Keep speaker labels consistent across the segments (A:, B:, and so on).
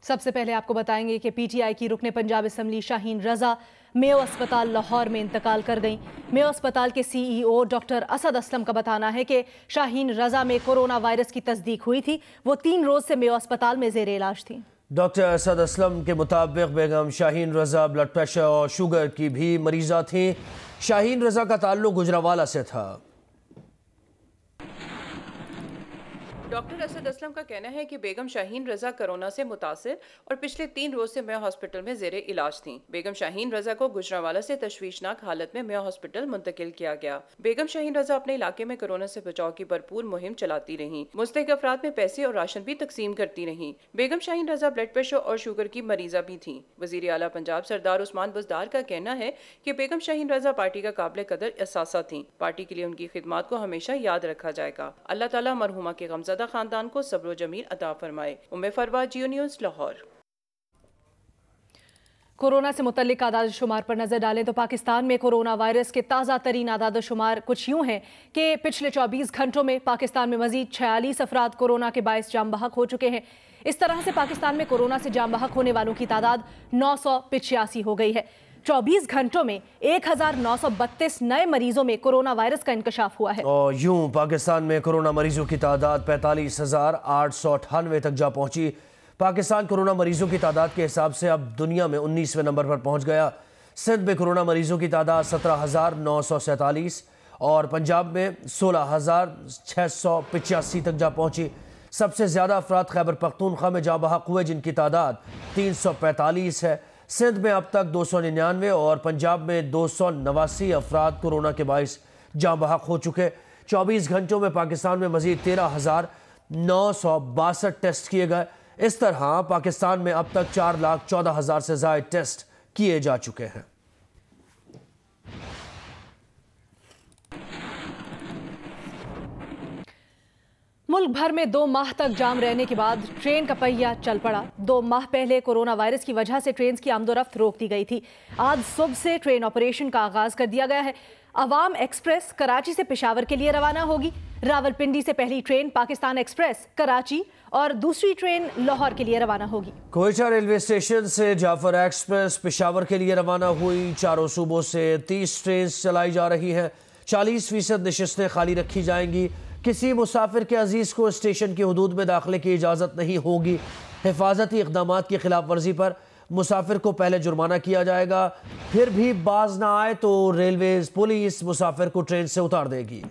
A: सबसे पहले आपको बताएंगे कि पीटीआई की रुकने पंजाब असम्बली शाहीन रजा मेयो अस्पताल लाहौर में इंतकाल कर गईं। मेयो अस्पताल के सीईओ डॉक्टर असद असलम का बताना है कि शाहीन रजा में कोरोना वायरस की तस्दीक हुई थी। वो 3 रोज से मेयो अस्पताल में जेर इलाज थी।
B: डॉक्टर असद असलम के मुताबिक बेगम शाहीन रजा ब्लड प्रेशर और शुगर की भी मरीजा थी। शाहीन रजा का ताल्लुक गुजरावाला से था।
C: डॉक्टर असद असलम का कहना है कि बेगम शाहीन रजा कोरोना से मुतासिर और पिछले 3 रोज से मेयो हॉस्पिटल में जेर इलाज थी। बेगम शाहीन रजा को गुजरावाला से तशवीशनाक हालत में मेयो हॉस्पिटल मुंतकिल किया गया। बेगम शाहीन रजा अपने इलाके में कोरोना से बचाव की भरपूर मुहिम चलाती रही। मुस्तहिक अफराद में पैसे और राशन भी तकसीम करती रही। बेगम शाहीन रजा ब्लड प्रेशर और शुगर की मरीजा भी थी। वजीर आला पंजाब सरदार उस्मान बुज़दार का कहना है कि बेगम शाहीन रजा पार्टी का काबिल कदर असासा थी। पार्टी के लिए उनकी खिदमात को हमेशा याद रखा जाएगा। अल्लाह ताला मरहुमा के गमज़दा खानदान को सब्र जमील अता फरमाए। उम्मे फरवा, जियो न्यूज़, लाहौर।
A: कोरोना से मुतल्लिक आदाद शुमार पर नजर डालें तो पाकिस्तान में कोरोना वायरस के ताज़ा तरीन आदाद शुमार कुछ यूं हैं कि पिछले 24 घंटों में पाकिस्तान में मजीद 46 अफराद कोरोना के बायस जाम बहक हो चुके हैं। इस तरह से पाकिस्तान में कोरोना से जाम बहक होने वालों की तादाद 985 हो गई है। 24 घंटों में 1932 नए मरीजों में कोरोना वायरस का इंकशाफ हुआ है।
B: और यूं पाकिस्तान में कोरोना मरीजों की तादाद 45,898 तक जा पहुंची। पाकिस्तान कोरोना मरीजों की तादाद के हिसाब से अब दुनिया में 19वें नंबर पर पहुंच गया। सिंध में कोरोना मरीजों की तादाद 17,947 और पंजाब में 16,685 तक जा पहुंची। सबसे ज्यादा अफराद खैबर पख्तूनख्वा में जा बहक हुए, जिनकी तादाद 345 है। सिंध में अब तक 299 और पंजाब में 289 अफराद कोरोना के बाइस जाँ बहक हो चुके। 24 घंटों में पाकिस्तान में मजीद 13,962 टेस्ट किए गए। इस तरह पाकिस्तान में अब तक 4,14,000 से ज़ायद टेस्ट किए जा चुके हैं।
A: मुल्क भर में 2 माह तक जाम रहने के बाद ट्रेन का पहिया चल पड़ा। 2 माह पहले कोरोना वायरस की वजह से ट्रेन की आमदोरफ्त रोक दी गई थी। आज सुबह से ट्रेन ऑपरेशन का आगाज कर दिया गया है। अवाम एक्सप्रेस कराची से पेशावर के लिए रवाना होगी। रावलपिंडी से पहली ट्रेन पाकिस्तान एक्सप्रेस कराची और दूसरी ट्रेन लाहौर के लिए रवाना होगी।
B: कोयटा रेलवे स्टेशन से जाफर एक्सप्रेस पेशावर के लिए रवाना हुई। चारों सूबों से 30 ट्रेन चलाई जा रही हैं। 40% नशिस्तें खाली रखी जाएंगी। किसी मुसाफिर के अजीज़ को स्टेशन की हदूद में दाखिले की इजाज़त नहीं होगी। हिफाजती इक़दामात की खिलाफ वर्जी पर मुसाफिर को पहले जुर्माना किया जाएगा। फिर भी बाज ना आए तो रेलवे पुलिस मुसाफिर को ट्रेन से उतार देगी।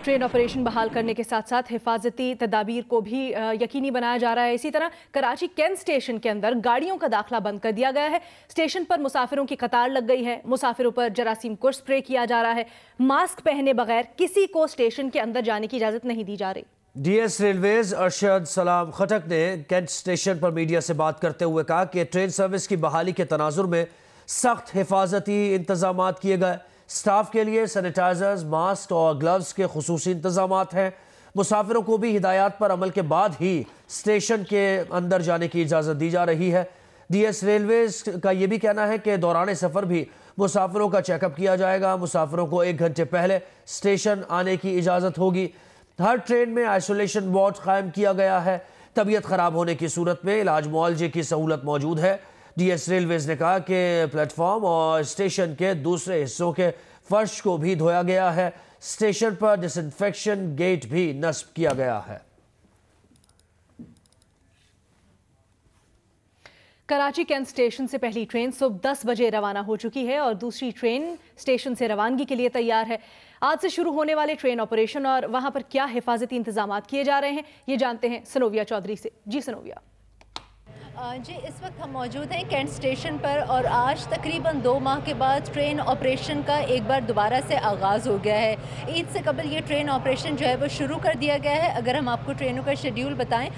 A: ट्रेन ऑपरेशन बहाल करने के साथ साथ हिफाजती तदाबीर को भी यकीनी बनाया जा रहा है। इसी तरह कराची कैंट स्टेशन के अंदर गाड़ियों का दाखिला बंद कर दिया गया है। स्टेशन पर मुसाफिरों की कतार लग गई है। मुसाफिरों पर जरासीम को स्प्रे किया जा रहा है। मास्क पहने बगैर किसी को स्टेशन के अंदर जाने की इजाजत नहीं दी जा रही।
B: डीएस रेलवेज अरशद सलाम खटक ने कैंट स्टेशन पर मीडिया से बात करते हुए कहा कि ट्रेन सर्विस की बहाली के तनाजुर में सख्त हिफाजती इंतजाम किए गए। स्टाफ के लिए सैनिटाइजर्स, मास्क और ग्लव्स के खुसूसी इंतजामात हैं। मुसाफिरों को भी हिदायत पर अमल के बाद ही स्टेशन के अंदर जाने की इजाज़त दी जा रही है। डीएस रेलवेज का यह भी कहना है कि दौरान सफ़र भी मुसाफिरों का चेकअप किया जाएगा। मुसाफिरों को 1 घंटे पहले स्टेशन आने की इजाज़त होगी। हर ट्रेन में आइसोलेशन वार्ड कायम किया गया है। तबीयत ख़राब होने की सूरत में इलाज मुआलजे की सहूलत मौजूद है। डीएस रेलवेज ने कहा कि प्लेटफॉर्म और स्टेशन के दूसरे हिस्सों के फर्श को भी धोया गया है। स्टेशन पर डिसइंफेक्शन गेट भी नस्ब किया गया है।
A: कराची कैंट स्टेशन से पहली ट्रेन सुबह 10 बजे रवाना हो चुकी है और दूसरी ट्रेन स्टेशन से रवानगी के लिए तैयार है। आज से शुरू होने वाले ट्रेन ऑपरेशन और वहां पर क्या हिफाजती इंतजाम किए जा रहे हैं, ये जानते हैं सनोविया चौधरी से। जी सनोविया।
D: जी, इस वक्त हम मौजूद हैं कैंट स्टेशन पर और आज तकरीबन 2 माह के बाद ट्रेन ऑपरेशन का एक बार दोबारा से आगाज़ हो गया है। ईद से कबल ये ट्रेन ऑपरेशन जो है वो शुरू कर दिया गया है। अगर हम आपको ट्रेनों का शेड्यूल बताएं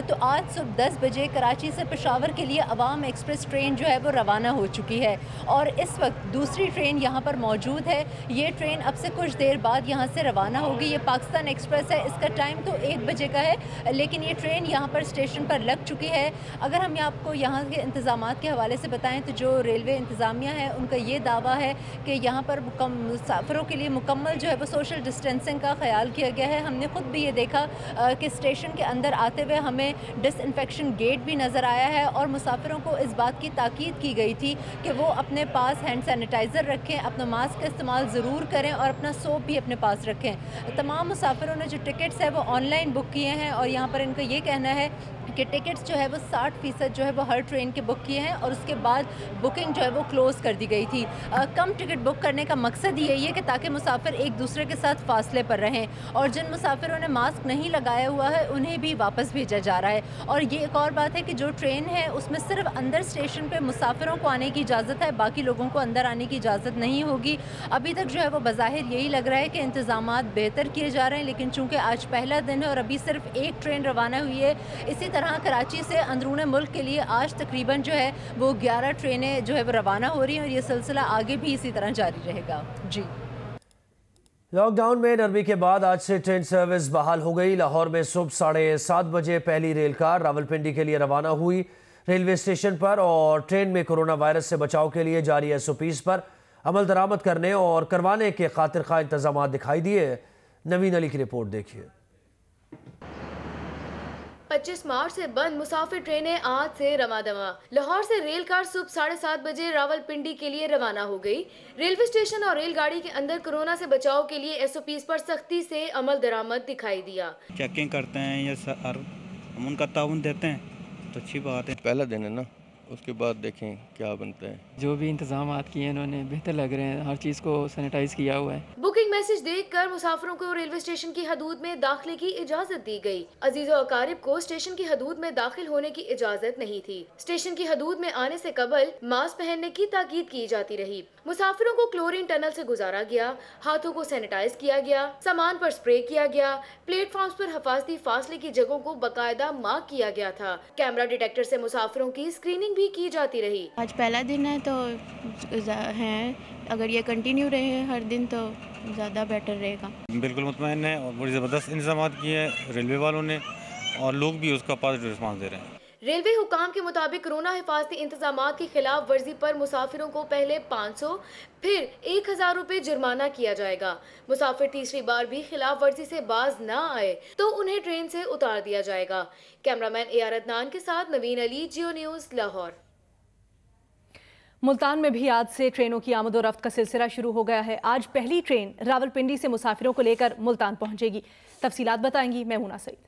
D: तो आज सुबह 10 बजे कराची से पेशावर के लिए अवाम एक्सप्रेस ट्रेन जो है वो रवाना हो चुकी है और इस वक्त दूसरी ट्रेन यहाँ पर मौजूद है। ये ट्रेन अब से कुछ देर बाद यहाँ से रवाना होगी। ये पाकिस्तान एक्सप्रेस है। इसका टाइम तो 1 बजे का है, लेकिन ये ट्रेन यहाँ पर स्टेशन पर लग चुकी है। अगर हम आपको यहाँ के इंतज़ामात के हवाले से बताएं तो जो रेलवे इंतज़ामिया है उनका ये दावा है कि यहाँ पर मुसाफिरों के लिए मुकम्मल जो है वो सोशल डिस्टेंसिंग का ख्याल किया गया है। हमने ख़ुद भी ये देखा कि स्टेशन के अंदर आते हुए हमें डिसइंफेक्शन गेट भी नज़र आया है और मुसाफिरों को इस बात की ताकीद की गई थी कि वो अपने पास हैंड सैनिटाइज़र रखें, अपना मास्क का इस्तेमाल ज़रूर करें और अपना सोप भी अपने पास रखें। तमाम मुसाफिरों ने जो टिकट्स है वो ऑनलाइन बुक किए हैं और यहाँ पर इनका ये कहना है कि टिकट्स जो है वो 60% जो है वो हर ट्रेन के बुक किए हैं और उसके बाद बुकिंग जो है वो क्लोज़ कर दी गई थी। कम टिकट बुक करने का मकसद यही है कि ताकि मुसाफिर एक दूसरे के साथ फासले पर रहें और जिन मुसाफिरों ने मास्क नहीं लगाया हुआ है उन्हें भी वापस भेजा जा रहा है। और ये एक और बात है कि जो ट्रेन है उसमें सिर्फ अंदर स्टेशन पर मुसाफिरों को आने की इजाज़त है, बाकी लोगों को अंदर आने की इजाज़त नहीं होगी। अभी तक जो है वो बज़ाहिर यही लग रहा है कि इंतज़ामात बेहतर किए जा रहे हैं, लेकिन चूँकि आज पहला दिन है और अभी सिर्फ एक ट्रेन रवाना हुई है, इसी तरह कराची से अंदरूनी मुल्क के लिए आज तकरीबन जो है वो 11 ट्रेनें जो है वो रवाना हो रही हैं और ये सिलसिला आगे भी इसी तरह जारी रहेगा। जी,
B: लॉकडाउन में नरमी के बाद आज से ट्रेन सर्विस बहाल हो गई। लाहौर में सुबह 7:30 बजे पहली रेल कार रावलपिंडी के लिए रवाना हुई। रेलवे स्टेशन पर और ट्रेन में कोरोना वायरस से बचाव के लिए जारी SOPs पर अमल दरामद करने और करवाने के खातिर खा इंतजाम दिखाई दिए। नवीन अली की रिपोर्ट देखिए।
E: 25 मार्च से बंद मुसाफिर ट्रेनें आज से रवादवा। लाहौर से रेल कार सुबह 7:30 बजे रावलपिंडी के लिए रवाना हो गई। रेलवे स्टेशन और रेलगाड़ी के अंदर कोरोना से बचाव के लिए SOPs पर सख्ती से अमल दरामद दिखाई दिया।
F: चेकिंग करते हैं या हम उनका ताउन देते हैं तो अच्छी बात है।
G: पहला दिन है ना, उसके बाद देखें क्या बनता है।
H: जो भी इंतजाम किए इन्होंने बेहतर लग रहे हैं, हर चीज़ को सैनिटाइज किया हुआ है।
E: बुकिंग मैसेज देखकर मुसाफिरों को रेलवे स्टेशन की हदूद में दाखिले की इजाजत दी गई। अजीजो अकारिब को स्टेशन की हदूद में दाखिल होने की इजाजत नहीं थी। स्टेशन की हदूद में आने से कबल मास्क पहनने की ताकीद की जाती रही। मुसाफिरों को क्लोरीन टनल से गुजारा गया, हाथों को सैनिटाइज किया गया, सामान पर स्प्रे किया गया, प्लेटफॉर्म्स पर हिफाजती फासले की जगहों को बाकायदा मार्क किया गया था। कैमरा डिटेक्टर से मुसाफिरों की स्क्रीनिंग भी की जाती रही।
I: आज पहला दिन है तो हैं, अगर ये कंटिन्यू रहे हर दिन तो ज़्यादा बेटर रहेगा।
F: बिल्कुल मुतमईन है और बड़ी ज़बरदस्त इंतजाम किए हैं रेलवे वालों ने और लोग भी उसका पॉजिटिव रिस्पांस दे रहे हैं।
E: रेलवे हुकाम के मुताबिक कोरोना हिफाजती इंतजामात की खिलाफ वर्जी पर मुसाफिरों को पहले 500 फिर 1000 रुपए जुर्माना किया जाएगा। मुसाफिर तीसरी बार भी खिलाफ वर्जी से बाज न आए तो उन्हें ट्रेन से उतार दिया जाएगा। कैमरामैन AR अदनान के साथ नवीन अली, जियो न्यूज़, लाहौर।
A: मुल्तान में भी आज से ट्रेनों की आमदोरफ्त का सिलसिला शुरू हो गया है। आज पहली ट्रेन रावलपिंडी से मुसाफिरों को लेकर मुल्तान पहुंचेगी। तफसीलात बताएंगी मैमूना सईद।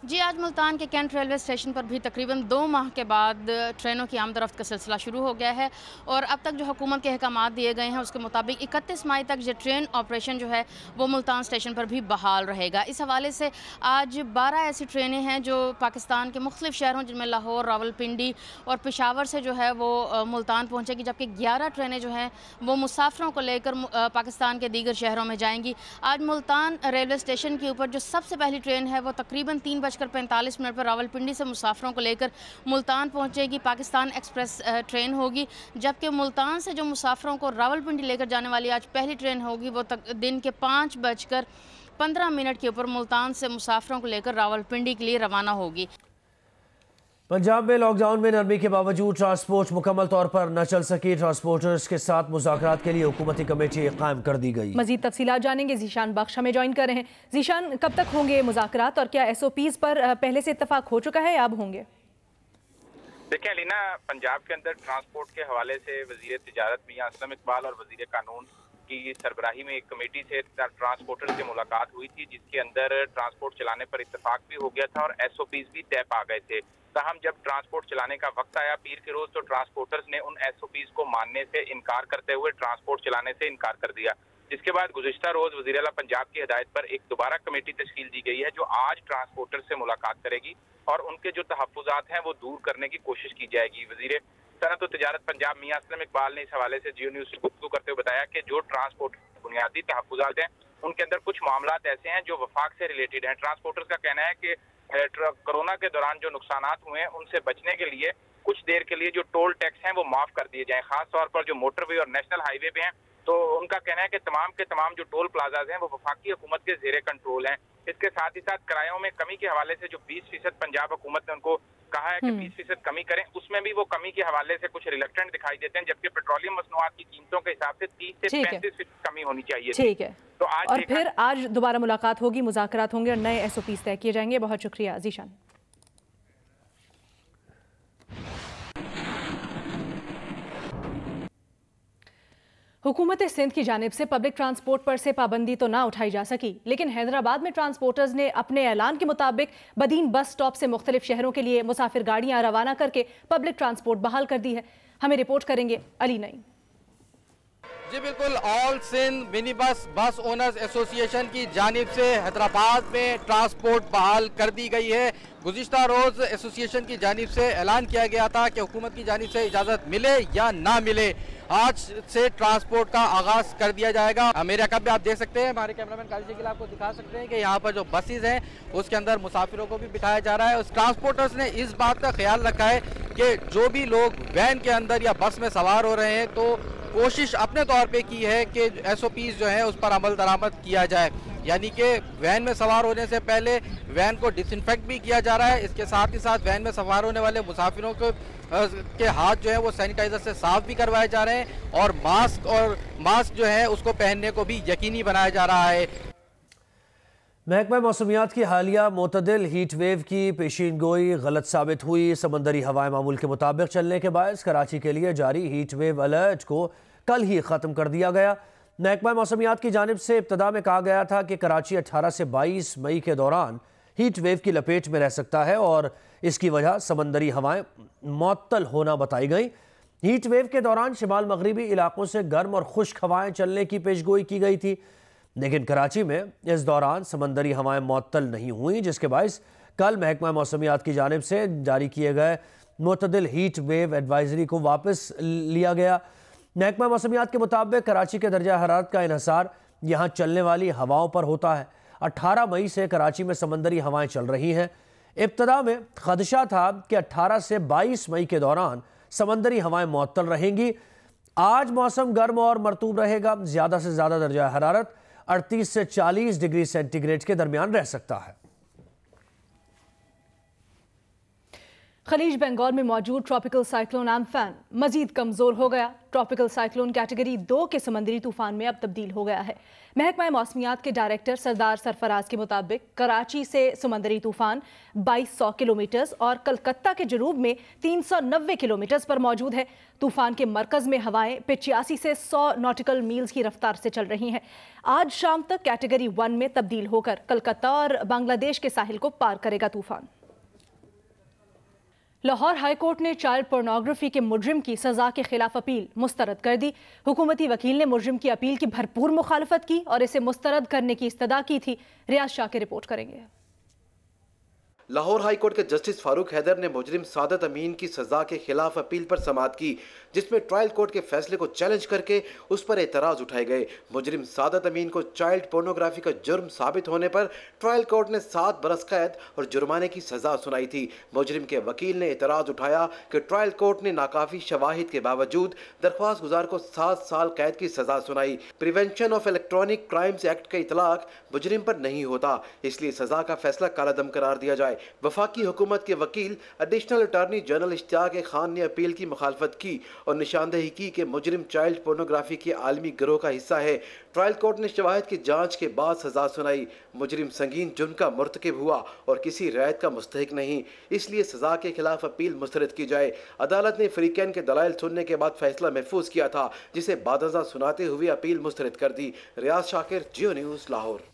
J: जी, आज मुल्तान के कैंट रेलवे स्टेशन पर भी तकरीबन 2 माह के बाद ट्रेनों की आमदरफ्त का सिलसिला शुरू हो गया है और अब तक जो हुकूमत के अहकामात दिए गए हैं उसके मुताबिक 31 मई तक ये ट्रेन ऑपरेशन जो है वो मुल्तान स्टेशन पर भी बहाल रहेगा। इस हवाले से आज 12 ऐसी ट्रेनें हैं जो पाकिस्तान के मुख्तलिफ शहरों जिनमें लाहौर, रावलपिंडी और पेशावर से जो है वो मुल्तान पहुँचेगी, जबकि 11 ट्रेनें जो हैं वो मुसाफिरों को लेकर पाकिस्तान के दीगर शहरों में जाएंगी। आज मुल्तान रेलवे स्टेशन के ऊपर जो सबसे पहली ट्रेन है वो तकरीबन 3:45 पर रावलपिंडी से मुसाफिरों को लेकर मुल्तान पहुंचेगी। पाकिस्तान एक्सप्रेस ट्रेन होगी, जबकि मुल्तान से जो मुसाफिरों को रावलपिंडी लेकर जाने वाली आज पहली ट्रेन होगी वो दिन के 5:15 के ऊपर मुल्तान से मुसाफिरों को लेकर रावलपिंडी के लिए रवाना होगी।
B: पंजाब में लॉकडाउन में नरमी के बावजूद ट्रांसपोर्ट मुकम्मल तौर पर न चल सकी। ट्रांसपोर्टर्स के साथ मुज़ाकरात के लिए हुकूमती कमेटी कायम कर दी गई।
A: मजीद तफसीलात जानेंगे, जीशान बख्श हमें ज्वाइन कर रहे हैं। जीशान, कब तक होंगे मुज़ाकरात और क्या SOPs पर पहले से इत्तफाक हो चुका है या अब होंगे?
K: देखें अलीना, पंजाब के अंदर ट्रांसपोर्ट के हवाले से वज़ीर तिजारत मियां असलम इकबाल और वज़ीर कानून की सरबराही में एक कमेटी से ट्रांसपोर्टर से मुलाकात हुई थी, जिसके अंदर ट्रांसपोर्ट चलाने पर इत्तफाक भी हो गया था और SOPs भी तय पा गए थे। ताहम जब ट्रांसपोर्ट चलाने का वक्त आया पीर के रोज, तो ट्रांसपोर्टर्स ने उन SOPs को मानने से इनकार करते हुए ट्रांसपोर्ट चलाने से इनकार कर दिया। जिसके बाद गुज़िश्ता रोज वज़ीर आला पंजाब की हिदायत पर एक दोबारा कमेटी तश्कील दी गई है जो आज ट्रांसपोर्टर से मुलाकात करेगी और उनके जो तहफ़्फ़ुज़ात हैं वो दूर करने की कोशिश की जाएगी। वज़ीर सनअत व तिजारत पंजाब मियां असलम इकबाल ने इस हवाले से जियो न्यूज़ से गुफ्तगू करते हुए बताया कि जो ट्रांसपोर्ट बुनियादी तहफ़्फ़ुज़ात हैं उनके अंदर कुछ मामलात ऐसे हैं जो वफाक से रिलेटेड हैं। ट्रांसपोर्टर्स का कहना है कि कोरोना के दौरान जो नुकसानात हुए हैं उनसे बचने के लिए कुछ देर के लिए जो टोल टैक्स हैं वो माफ कर दिए जाएं। खास तौर पर जो मोटरवे और नेशनल हाईवे पे हैं तो उनका कहना है कि तमाम के तमाम जो टोल प्लाजाज हैं वो वफाकी हुकूमत के ज़ेरे कंट्रोल हैं। इसके साथ ही साथ किरायों में कमी के हवाले से जो 20% पंजाब हुकूमत ने उनको कहा है कि 20% कमी करें, उसमें भी वो कमी के हवाले से कुछ रिलक्टेंट दिखाई देते हैं, जबकि पेट्रोलियम मसनूआत की कीमतों के हिसाब से 30 से 35% कमी होनी चाहिए।
A: ठीक है,
K: तो आज
A: और फिर आज दोबारा मुलाकात होगी, मुज़ाकरात होंगे और नए SOPs तय किए जाएंगे। बहुत शुक्रिया जीशान। हुकूमत सिंध की जानिब से पब्लिक ट्रांसपोर्ट पर से पाबंदी तो ना उठाई जा सकी, लेकिन हैदराबाद में ट्रांसपोर्टर्स ने अपने ऐलान के मुताबिक बदीन बस स्टॉप से मुख्तलिफ शहरों के लिए मुसाफिर गाड़ियां रवाना करके पब्लिक ट्रांसपोर्ट बहाल कर दी है। हमें रिपोर्ट करेंगे अली नईम।
L: जी बिल्कुल, all Sindh mini bus owners association की जानिब से हैदराबाद में ट्रांसपोर्ट बहाल कर दी गई है। गुज़िश्ता रोज़ एसोसिएशन की जानिब से ऐलान किया गया था कि हुकूमत की जानिब से इजाज़त मिले या ना मिले, आज से ट्रांसपोर्ट का आगाज़ कर दिया जाएगा। मेरे अकाब भी आप देख सकते हैं, हमारे कैमरामैन काली जी के लिए आपको दिखा सकते हैं कि यहाँ पर जो बसेज हैं उसके अंदर मुसाफिरों को भी बिठाया जा रहा है। उस ट्रांसपोर्टर्स ने इस बात का ख्याल रखा है कि जो भी लोग वैन के अंदर या बस में सवार हो रहे हैं तो कोशिश अपने तौर पे की है कि SOPs जो है उस पर अमल दरामद किया जाए, यानी कि वैन में सवार होने से पहले वैन को डिसइंफेक्ट भी किया जा रहा है। इसके साथ ही साथ वैन में सवार होने वाले मुसाफिरों के हाथ जो है वो सैनिटाइजर से साफ भी करवाए जा रहे हैं और मास्क जो है उसको पहनने को भी यकीनी बनाया जा रहा है।
B: महकमा मौसमियात की हालिया मोतदिल हीट वेव की पेशीन गोई गलत साबित हुई। समंदरी हवाएं मामूल के मुताबिक चलने के बायस कराची के लिए जारी हीट वेव अलर्ट को कल ही ख़त्म कर दिया गया। महकमा मौसमियात की जानिब से इब्तदा में कहा गया था कि कराची 18 से 22 मई के दौरान हीट वेव की लपेट में रह सकता है और इसकी वजह समंदरी हवाएं मुअत्तल होना बताई गई। हीट वेव के दौरान शिमाल मगरिबी इलाकों से गर्म और खुश्क हवाएं चलने की पेशगोई की गई थी, लेकिन कराची में इस दौरान समंदरी हवाएं मुअत्तल नहीं हुई, जिसके बायस कल महकमा मौसमियात की जानिब से जारी किए गए मुतदिल हीट वेव एडवाइजरी को वापस लिया गया। महकमा मौसमियात के मुताबिक कराची के दर्जा हरारत का इन्हसार यहाँ चलने वाली हवाओं पर होता है। 18 मई से कराची में समंदरी हवाएं चल रही हैं। इब्तदा में खदशा था कि 18 से 22 मई के दौरान समंदरी हवाएं मुअत्तल रहेंगी। आज मौसम गर्म और मरतूब रहेगा। ज़्यादा से ज़्यादा दर्जा हरारत 38 से 40 डिग्री सेंटीग्रेड के दरमियान रह सकता है।
A: खलीज बंगाल में मौजूद ट्रॉपिकल साइक्लोन एम्फान मजीद कमजोर हो गया। ट्रॉपिकल साइक्लोन कैटेगरी 2 के समंदरी तूफान में अब तब्दील हो गया है। महकमा मौसमियात के डायरेक्टर सरदार सरफराज के मुताबिक कराची से समंदरी तूफान 2200 किलोमीटर और कलकत्ता के जनूब में 390 किलोमीटर पर मौजूद है। तूफान के मरकज में हवाएं 85 से 100 नॉटिकल मील्स की रफ्तार से चल रही हैं। आज शाम तक कैटेगरी 1 में तब्दील होकर कलकत्ता और बांग्लादेश के साहिल को पार करेगा तूफान। लाहौर हाई कोर्ट ने चाइल्ड पोर्नोग्राफी के मुजरिम की सजा के खिलाफ अपील मुस्तरद कर दी। हुकूमती वकील ने मुजरिम की अपील की भरपूर मुखालफत की और इसे मुस्तरद करने की इस्तदा की थी। रियाज शाह की रिपोर्ट करेंगे।
M: लाहौर हाई कोर्ट के जस्टिस फारूक हैदर ने मुजरिम सादत अमीन की सजा के खिलाफ अपील पर समाअत की, जिसमें ट्रायल कोर्ट के फैसले को चैलेंज करके उस पर एतराज़ उठाए गए। मुजरिम सादत अमीन को चाइल्ड पोर्नोग्राफी का जुर्म साबित होने पर ट्रायल कोर्ट ने 7 बरस कैद और जुर्माने की सजा सुनाई थी। मुजरिम के वकील ने एतराज़ उठाया कि ट्रायल कोर्ट ने नाकाफी शवाहिद के बावजूद दरख्वास्त गुजार को 7 साल कैद की सजा सुनाई। Prevention of electronic crimes act का इतलाक मुजरिम पर नहीं होता, इसलिए सजा का फैसला कालादम करार दिया जाए। वफाकी हुकूमत के वकील additional attorney general Ishtiaq Khan ने अपील की मुखालफत की और निशानदेही की कि मुजरिम चाइल्ड पोर्नोग्राफी के आलमी गिरोह का हिस्सा है। ट्रायल कोर्ट ने शवाहिद की जांच के बाद सजा सुनाई। मुजरिम संगीन जुर्म का मुर्तकिब हुआ और किसी रैयत का मुस्तहिक नहीं, इसलिए सजा के खिलाफ अपील मुस्तरद की जाए। अदालत ने फरीकैन के दलाइल सुनने के बाद फैसला महफूज किया था, जिसे बादजा सुनाते हुए अपील मुस्तरद कर दी। रियाज शाकिर, जियो न्यूज़, लाहौर।